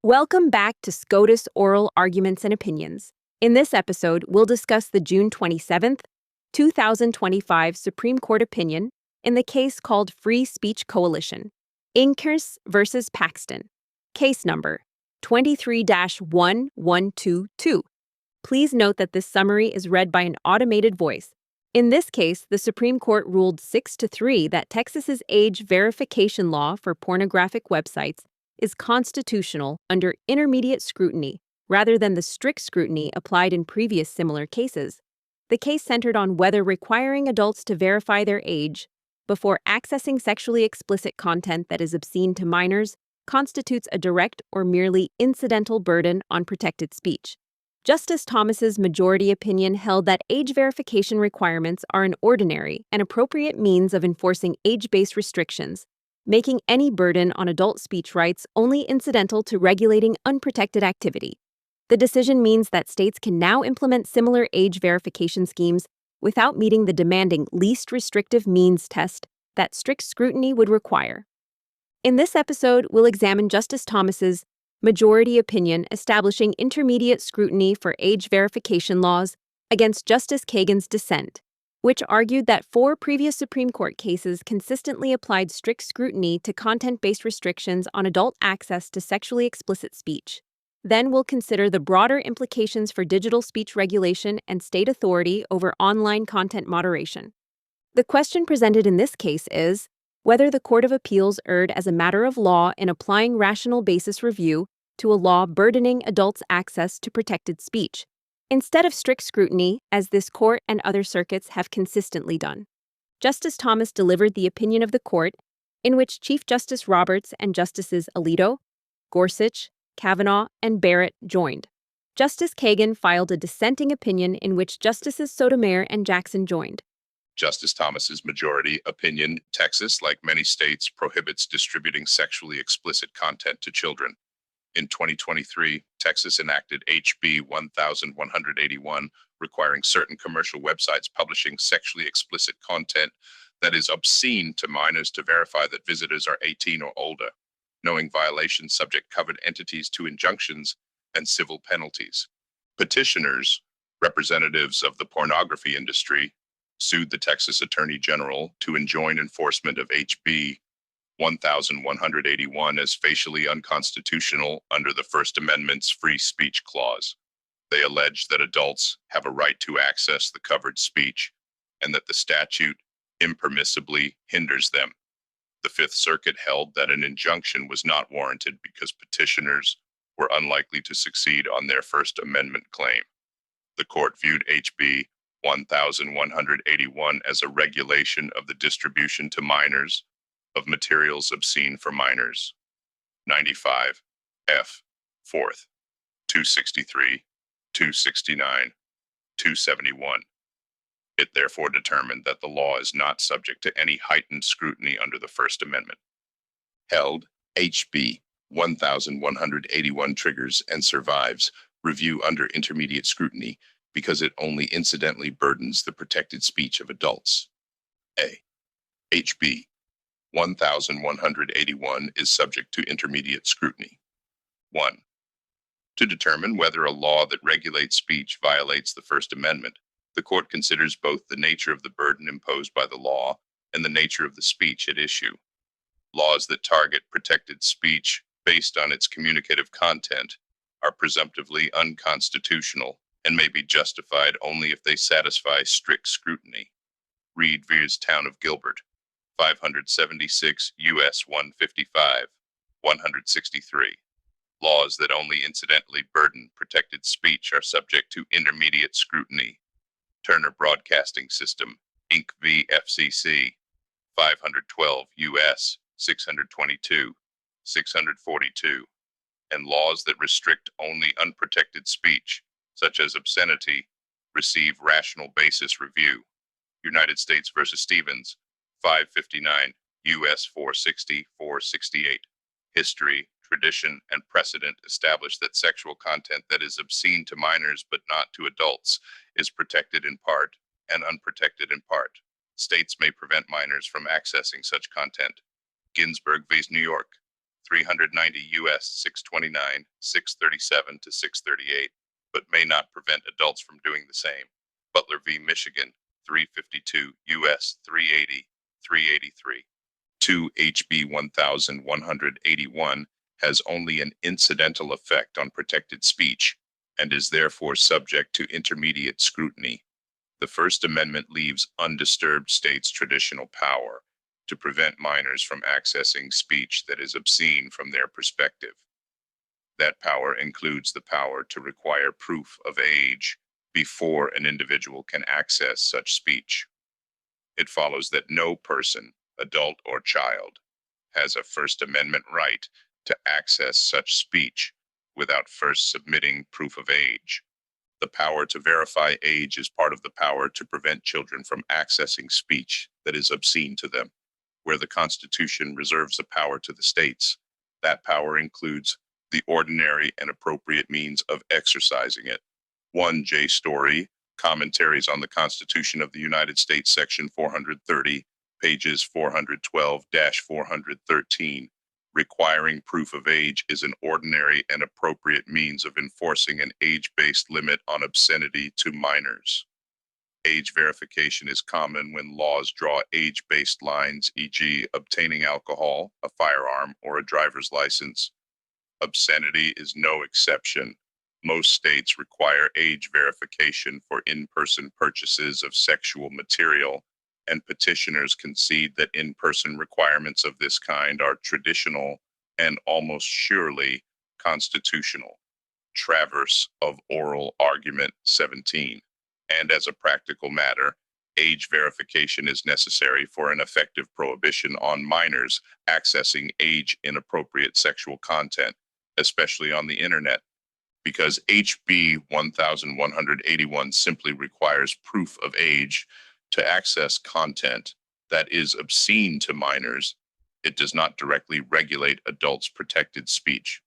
Welcome back to SCOTUS Oral Arguments and Opinions. In this episode, we'll discuss the June 27th, 2025 Supreme Court opinion in the case called Free Speech Coalition, Inkers versus Paxton, case number 23-1122. Please note that this summary is read by an automated voice. In this case, the Supreme Court ruled 6-3 that Texas's age verification law for pornographic websites is constitutional under intermediate scrutiny rather than the strict scrutiny applied in previous similar cases. The case centered on whether requiring adults to verify their age before accessing sexually explicit content that is obscene to minors constitutes a direct or merely incidental burden on protected speech. Justice Thomas's majority opinion held that age verification requirements are an ordinary and appropriate means of enforcing age-based restrictions, making any burden on adult speech rights only incidental to regulating unprotected activity. The decision means that states can now implement similar age verification schemes without meeting the demanding least restrictive means test that strict scrutiny would require. In this episode, we'll examine Justice Thomas's majority opinion establishing intermediate scrutiny for age verification laws against Justice Kagan's dissent, which argued that 4 previous Supreme Court cases consistently applied strict scrutiny to content-based restrictions on adult access to sexually explicit speech. Then we'll consider the broader implications for digital speech regulation and state authority over online content moderation. The question presented in this case is whether the Court of Appeals erred as a matter of law in applying rational basis review to a law burdening adults' access to protected speech, instead of strict scrutiny, as this court and other circuits have consistently done. Justice Thomas delivered the opinion of the court, in which Chief Justice Roberts and Justices Alito, Gorsuch, Kavanaugh, and Barrett joined. Justice Kagan filed a dissenting opinion in which Justices Sotomayor and Jackson joined. Justice Thomas's majority opinion, Texas, like many states, prohibits distributing sexually explicit content to children. In 2023, Texas enacted HB 1181, requiring certain commercial websites publishing sexually explicit content that is obscene to minors to verify that visitors are 18 or older. Knowing violations subject covered entities to injunctions and civil penalties. Petitioners, representatives of the pornography industry, sued the Texas Attorney General to enjoin enforcement of HB 1181 as facially unconstitutional under the First Amendment's free speech clause. They allege that adults have a right to access the covered speech and that the statute impermissibly hinders them. The Fifth Circuit held that an injunction was not warranted because petitioners were unlikely to succeed on their First Amendment claim. The court viewed HB 1181 as a regulation of the distribution to minors of materials obscene for minors. 95 F. 4th. 263, 269, 271. It therefore determined that the law is not subject to any heightened scrutiny under the First Amendment. Held, HB 1181 triggers and survives review under intermediate scrutiny because it only incidentally burdens the protected speech of adults. A. HB 1181 is subject to intermediate scrutiny. 1. To determine whether a law that regulates speech violates the First Amendment, the court considers both the nature of the burden imposed by the law and the nature of the speech at issue. Laws that target protected speech based on its communicative content are presumptively unconstitutional and may be justified only if they satisfy strict scrutiny. Reed v. Town of Gilbert, 576 U.S. 155, 163. Laws that only incidentally burden protected speech are subject to intermediate scrutiny. Turner Broadcasting System, Inc. v. FCC, 512 U.S. 622, 642. And laws that restrict only unprotected speech, such as obscenity, receive rational basis review. United States v. Stevens, 559 U.S. 460, 468. History, tradition, and precedent establish that sexual content that is obscene to minors but not to adults is protected in part and unprotected in part. States may prevent minors from accessing such content. Ginsburg v. New York, 390 U.S. 629, 637 to 638, but may not prevent adults from doing the same. Butler v. Michigan, 352 U.S. 380, 383. 2 HB 1181 has only an incidental effect on protected speech and is therefore subject to intermediate scrutiny. The First Amendment leaves undisturbed states' traditional power to prevent minors from accessing speech that is obscene from their perspective. That power includes the power to require proof of age before an individual can access such speech. It follows that no person, adult or child, has a First Amendment right to access such speech without first submitting proof of age. The power to verify age is part of the power to prevent children from accessing speech that is obscene to them. Where the Constitution reserves a power to the states, that power includes the ordinary and appropriate means of exercising it. 1 J. Story, Commentaries on the Constitution of the United States, section 430, pages 412-413. Requiring proof of age is an ordinary and appropriate means of enforcing an age-based limit on obscenity to minors. Age verification is common when laws draw age-based lines, e.g., obtaining alcohol, a firearm, or a driver's license. Obscenity is no exception. Most states require age verification for in-person purchases of sexual material, and petitioners concede that in-person requirements of this kind are traditional and almost surely constitutional. Traverse of Oral Argument 17. And as a practical matter, age verification is necessary for an effective prohibition on minors accessing age-inappropriate sexual content, especially on the internet, because HB 1181 simply requires proof of age to access content that is obscene to minors. It does not directly regulate adults' protected speech.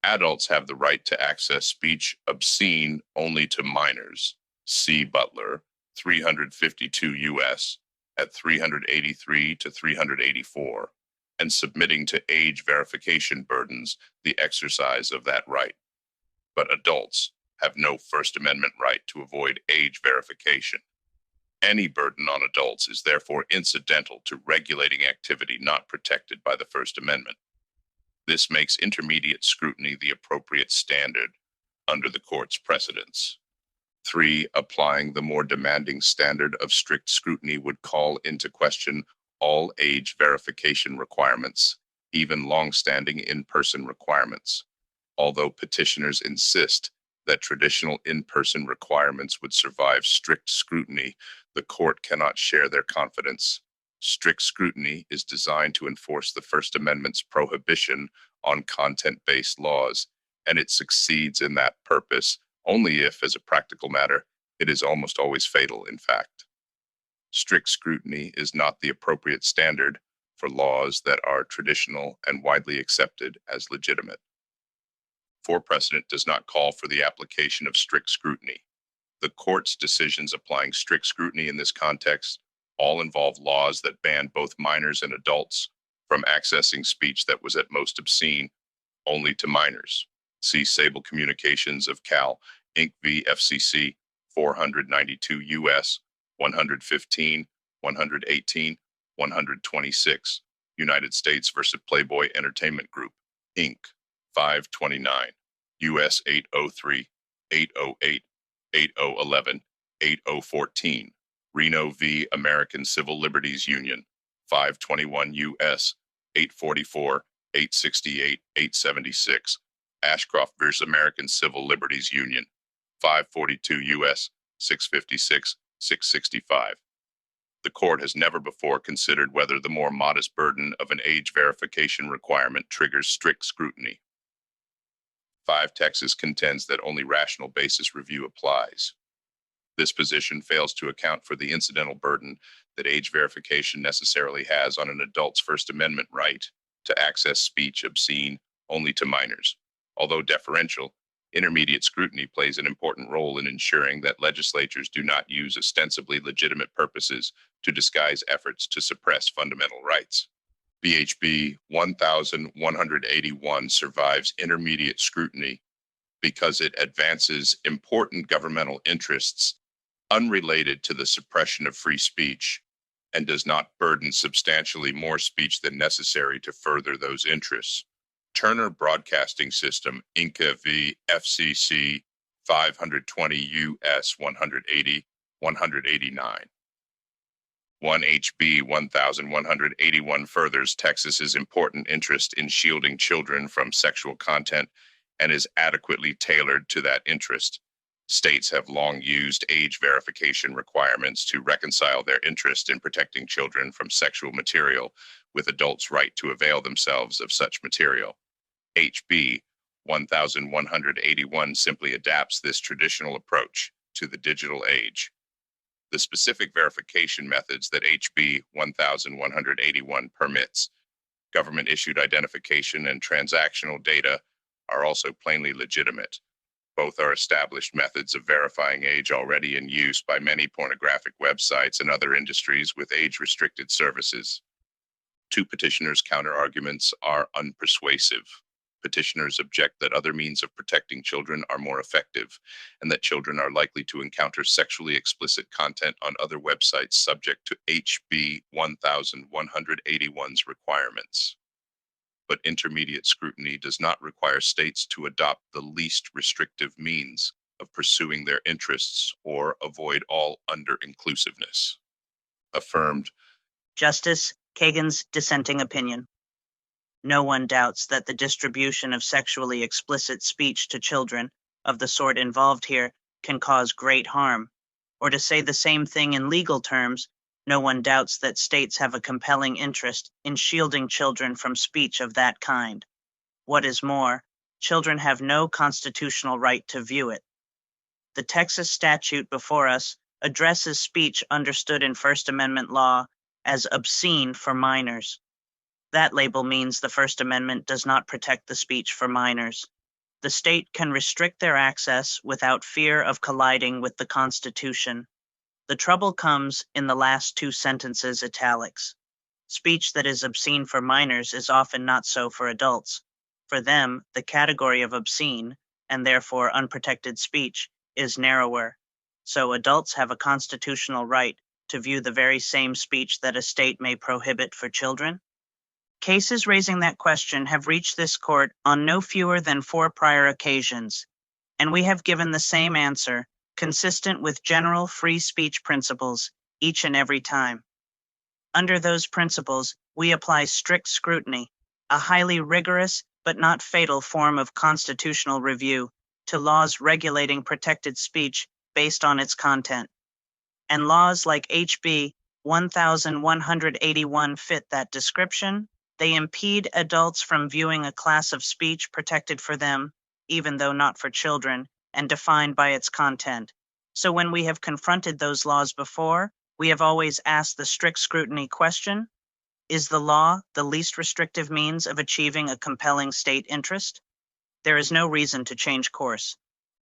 Adults have the right to access speech obscene only to minors. See Butler, 352 U.S. at 383 to 384, and submitting to age verification burdens the exercise of that right. But adults have no First Amendment right to avoid age verification. Any burden on adults is therefore incidental to regulating activity not protected by the First Amendment. This makes intermediate scrutiny the appropriate standard under the court's precedents. 3. Applying the more demanding standard of strict scrutiny would call into question all age verification requirements, even long-standing in-person requirements. Although petitioners insist that traditional in-person requirements would survive strict scrutiny, the court cannot share their confidence. Strict scrutiny is designed to enforce the First Amendment's prohibition on content-based laws, and it succeeds in that purpose only if, as a practical matter, it is almost always fatal, in fact. Strict scrutiny is not the appropriate standard for laws that are traditional and widely accepted as legitimate. 4. Precedent does not call for the application of strict scrutiny. The court's decisions applying strict scrutiny in this context all involve laws that ban both minors and adults from accessing speech that was at most obscene only to minors. See Sable Communications of Cal, Inc. v. FCC, 492 U.S., 115, 118, 126, United States versus Playboy Entertainment Group, Inc., 529, U.S. 803, 808, 8011, 8014, Reno v. American Civil Liberties Union, 521 U.S., 844, 868, 876, Ashcroft versus American Civil Liberties Union, 542 U.S., 656, 665. The court has never before considered whether the more modest burden of an age verification requirement triggers strict scrutiny. 5. Texas contends that only rational basis review applies. This position fails to account for the incidental burden that age verification necessarily has on an adult's First Amendment right to access speech obscene only to minors. Although deferential, intermediate scrutiny plays an important role in ensuring that legislatures do not use ostensibly legitimate purposes to disguise efforts to suppress fundamental rights. VHB 1181 survives intermediate scrutiny because it advances important governmental interests unrelated to the suppression of free speech and does not burden substantially more speech than necessary to further those interests. Turner Broadcasting System, Inca v. FCC 520 U.S. 180, 189. 1 HB 1181 furthers Texas's important interest in shielding children from sexual content and is adequately tailored to that interest. States have long used age verification requirements to reconcile their interest in protecting children from sexual material with adults' right to avail themselves of such material. HB 1181 simply adapts this traditional approach to the digital age. The specific verification methods that HB 1181 permits, government-issued identification and transactional data, are also plainly legitimate. Both are established methods of verifying age already in use by many pornographic websites and other industries with age-restricted services. Two petitioners' counterarguments are unpersuasive. Petitioners object that other means of protecting children are more effective, and that children are likely to encounter sexually explicit content on other websites subject to HB 1181's requirements. But intermediate scrutiny does not require states to adopt the least restrictive means of pursuing their interests or avoid all under-inclusiveness. Affirmed. Justice Kagan's dissenting opinion. No one doubts that the distribution of sexually explicit speech to children of the sort involved here can cause great harm. Or to say the same thing in legal terms, no one doubts that states have a compelling interest in shielding children from speech of that kind. What is more, children have no constitutional right to view it. The Texas statute before us addresses speech understood in First Amendment law as obscene for minors. That label means the First Amendment does not protect the speech for minors. The state can restrict their access without fear of colliding with the Constitution. The trouble comes in the last two sentences italics. Speech that is obscene for minors is often not so for adults. For them, the category of obscene, and therefore unprotected speech, is narrower. So adults have a constitutional right to view the very same speech that a state may prohibit for children? Cases raising that question have reached this court on no fewer than 4 prior occasions, and we have given the same answer, consistent with general free speech principles, each and every time. Under those principles, we apply strict scrutiny, a highly rigorous but not fatal form of constitutional review, to laws regulating protected speech based on its content. And laws like HB 1181 fit that description. They impede adults from viewing a class of speech protected for them, even though not for children, and defined by its content. So when we have confronted those laws before, we have always asked the strict scrutiny question: is the law the least restrictive means of achieving a compelling state interest? There is no reason to change course.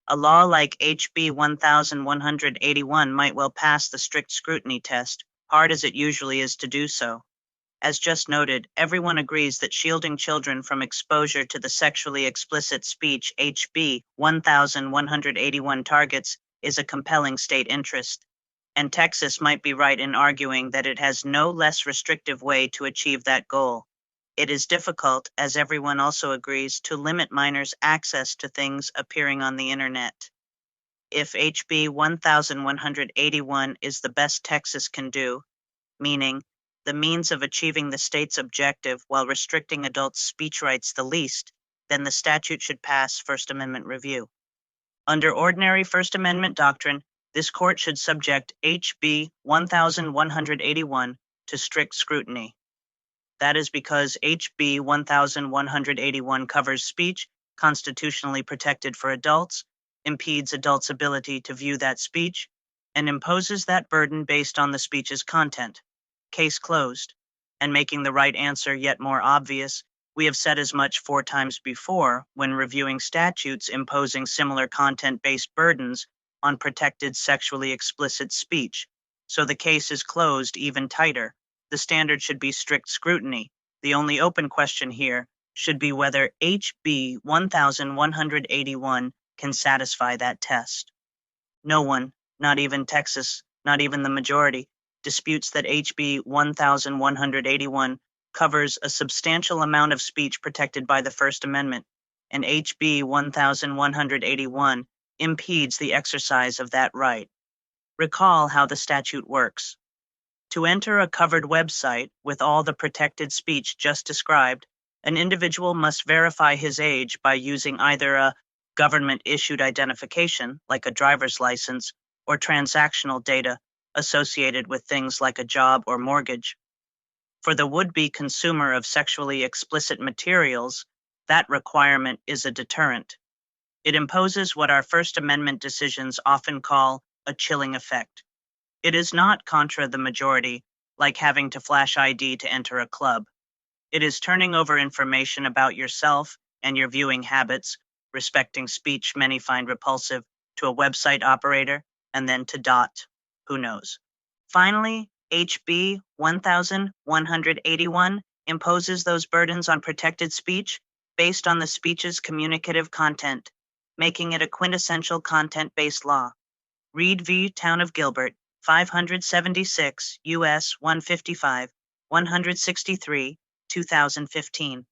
A law like HB 1181 might well pass the strict scrutiny test, hard as it usually is to do so. As just noted, everyone agrees that shielding children from exposure to the sexually explicit speech HB 1181 targets is a compelling state interest. And Texas might be right in arguing that it has no less restrictive way to achieve that goal. It is difficult, as everyone also agrees, to limit minors' access to things appearing on the internet. If HB 1181 is the best Texas can do, meaning the means of achieving the state's objective while restricting adults' speech rights the least, then the statute should pass First Amendment review. Under ordinary First Amendment doctrine, this court should subject HB 1181 to strict scrutiny. That is because HB 1181 covers speech constitutionally protected for adults, impedes adults' ability to view that speech, and imposes that burden based on the speech's content. Case closed. And making the right answer yet more obvious, we have said as much 4 times before when reviewing statutes imposing similar content-based burdens on protected sexually explicit speech. So the case is closed even tighter. The standard should be strict scrutiny, The only open question here should be whether HB 1181 can satisfy that test. No one, not even Texas, not even the majority, disputes that HB 1181 covers a substantial amount of speech protected by the First Amendment, and HB 1181 impedes the exercise of that right. Recall how the statute works. To enter a covered website with all the protected speech just described, an individual must verify his age by using either a government-issued identification, like a driver's license, or transactional data associated with things like a job or mortgage. For the would-be consumer of sexually explicit materials, that requirement is a deterrent. It imposes what our First Amendment decisions often call a chilling effect. It is not contra the majority, like having to flash ID to enter a club. It is turning over information about yourself and your viewing habits, respecting speech many find repulsive, to a website operator, and then to dot. Who knows? Finally, HB 1181 imposes those burdens on protected speech based on the speech's communicative content, making it a quintessential content-based law. Reed v. Town of Gilbert, 576 U.S. 155, 163, 2015.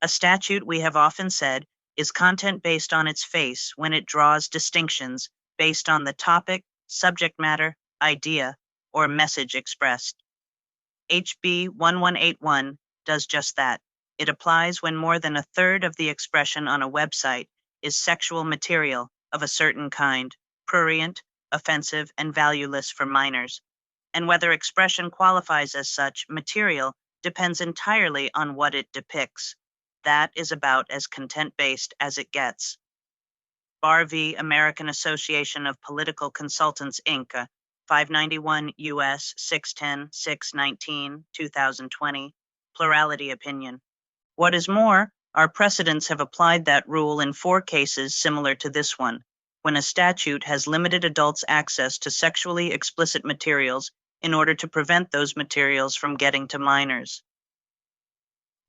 A statute, we have often said, is content based on its face when it draws distinctions based on the topic, subject matter, idea, or message expressed. HB 1181 does just that. It applies when more than a third of the expression on a website is sexual material of a certain kind, prurient, offensive, and valueless for minors, and whether expression qualifies as such material depends entirely on what it depicts. That is about as content-based as it gets. Barr v. American Association of Political Consultants, Inc., 591 U.S. 610, 619, 2020, plurality opinion. What is more, our precedents have applied that rule in 4 cases similar to this one, when a statute has limited adults' access to sexually explicit materials in order to prevent those materials from getting to minors.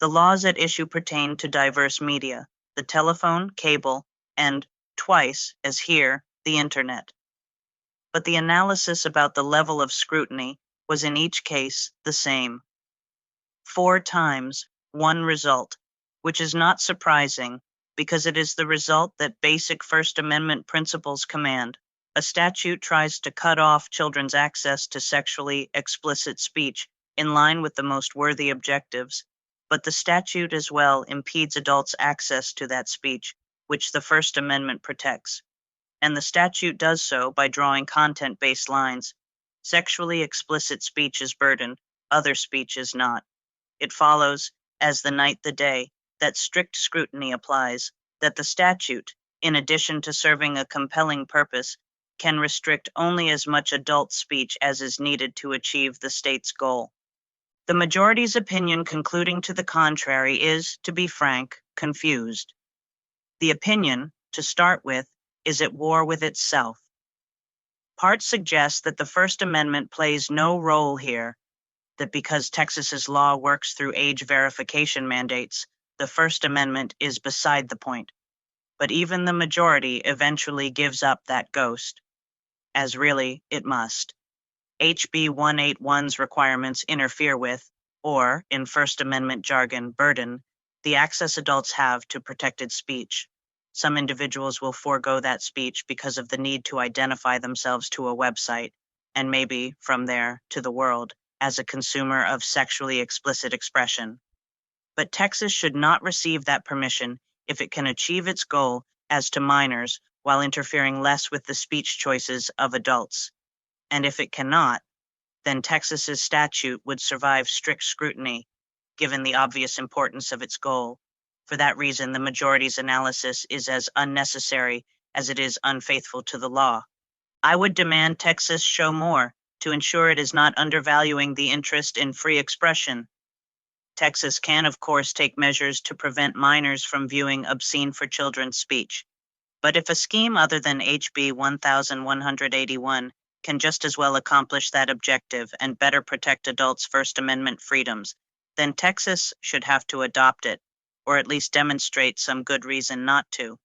The laws at issue pertain to diverse media, the telephone, cable, and, twice, as here, the internet. But the analysis about the level of scrutiny was in each case the same. 4 times, one result, which is not surprising because it is the result that basic First Amendment principles command. A statute tries to cut off children's access to sexually explicit speech in line with the most worthy objectives, but the statute as well impedes adults' access to that speech, which the First Amendment protects. And the statute does so by drawing content-based lines. Sexually explicit speech is burdened, other speech is not. It follows, as the night the day, that strict scrutiny applies, that the statute, in addition to serving a compelling purpose, can restrict only as much adult speech as is needed to achieve the state's goal. The majority's opinion concluding to the contrary is, to be frank, confused. The opinion, to start with, is at war with itself. Part suggests that the First Amendment plays no role here, that because Texas's law works through age verification mandates, the First Amendment is beside the point. But even the majority eventually gives up that ghost, as really it must. HB 181's requirements interfere with, or, in First Amendment jargon, burden, the access adults have to protected speech. Some individuals will forego that speech because of the need to identify themselves to a website, and maybe, from there, to the world, as a consumer of sexually explicit expression. But Texas should not receive that permission if it can achieve its goal as to minors while interfering less with the speech choices of adults. And if it cannot, then Texas's statute would survive strict scrutiny, given the obvious importance of its goal. For that reason, the majority's analysis is as unnecessary as it is unfaithful to the law. I would demand Texas show more to ensure it is not undervaluing the interest in free expression. Texas can, of course, take measures to prevent minors from viewing obscene for children speech. But if a scheme other than HB 1181 can just as well accomplish that objective and better protect adults' First Amendment freedoms, then Texas should have to adopt it, or at least demonstrate some good reason not to.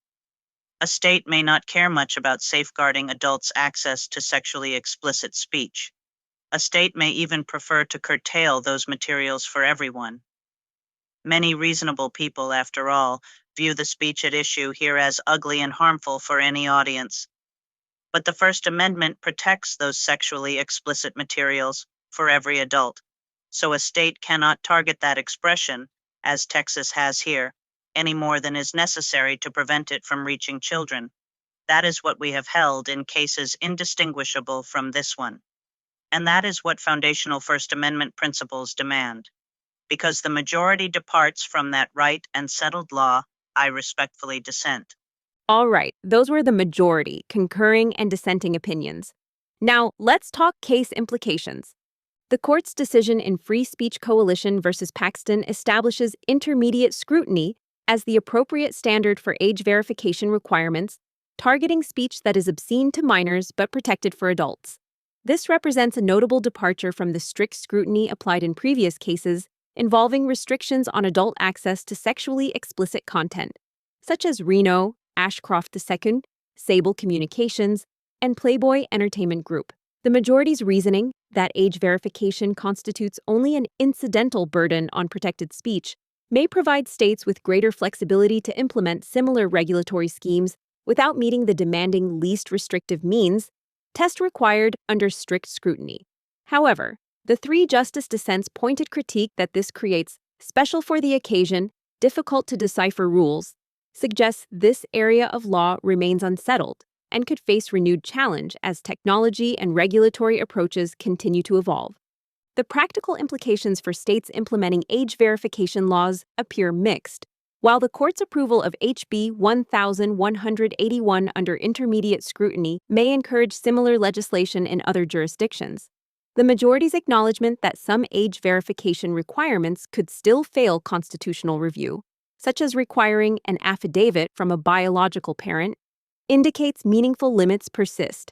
A state may not care much about safeguarding adults' access to sexually explicit speech. A state may even prefer to curtail those materials for everyone. Many reasonable people, after all, view the speech at issue here as ugly and harmful for any audience. But the First Amendment protects those sexually explicit materials for every adult, so a state cannot target that expression, as Texas has here, any more than is necessary to prevent it from reaching children. That is what we have held in cases indistinguishable from this one. And that is what foundational First Amendment principles demand. Because the majority departs from that right and settled law, I respectfully dissent. All right, those were the majority, concurring and dissenting opinions. Now, let's talk case implications. The court's decision in Free Speech Coalition versus Paxton establishes intermediate scrutiny as the appropriate standard for age verification requirements, targeting speech that is obscene to minors but protected for adults. This represents a notable departure from the strict scrutiny applied in previous cases involving restrictions on adult access to sexually explicit content, such as Reno, Ashcroft II, Sable Communications, and Playboy Entertainment Group. The majority's reasoning that age verification constitutes only an incidental burden on protected speech may provide states with greater flexibility to implement similar regulatory schemes without meeting the demanding least restrictive means test required under strict scrutiny. However, the three justice dissents pointed critique that this creates special for the occasion, difficult to decipher rules, suggests this area of law remains unsettled and could face renewed challenge as technology and regulatory approaches continue to evolve. The practical implications for states implementing age verification laws appear mixed. While the court's approval of HB 1181 under intermediate scrutiny may encourage similar legislation in other jurisdictions, the majority's acknowledgement that some age verification requirements could still fail constitutional review, such as requiring an affidavit from a biological parent, indicates meaningful limits persist.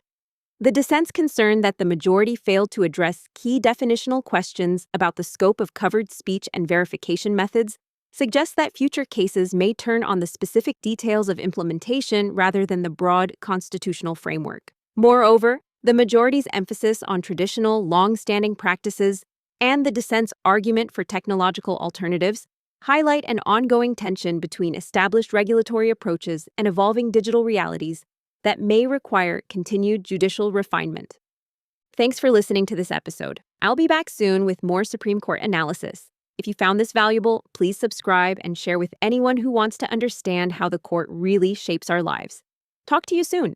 The dissent's concern that the majority failed to address key definitional questions about the scope of covered speech and verification methods suggests that future cases may turn on the specific details of implementation rather than the broad constitutional framework. Moreover, the majority's emphasis on traditional, long-standing practices and the dissent's argument for technological alternatives highlight an ongoing tension between established regulatory approaches and evolving digital realities that may require continued judicial refinement. Thanks for listening to this episode. I'll be back soon with more Supreme Court analysis. If you found this valuable, please subscribe and share with anyone who wants to understand how the court really shapes our lives. Talk to you soon.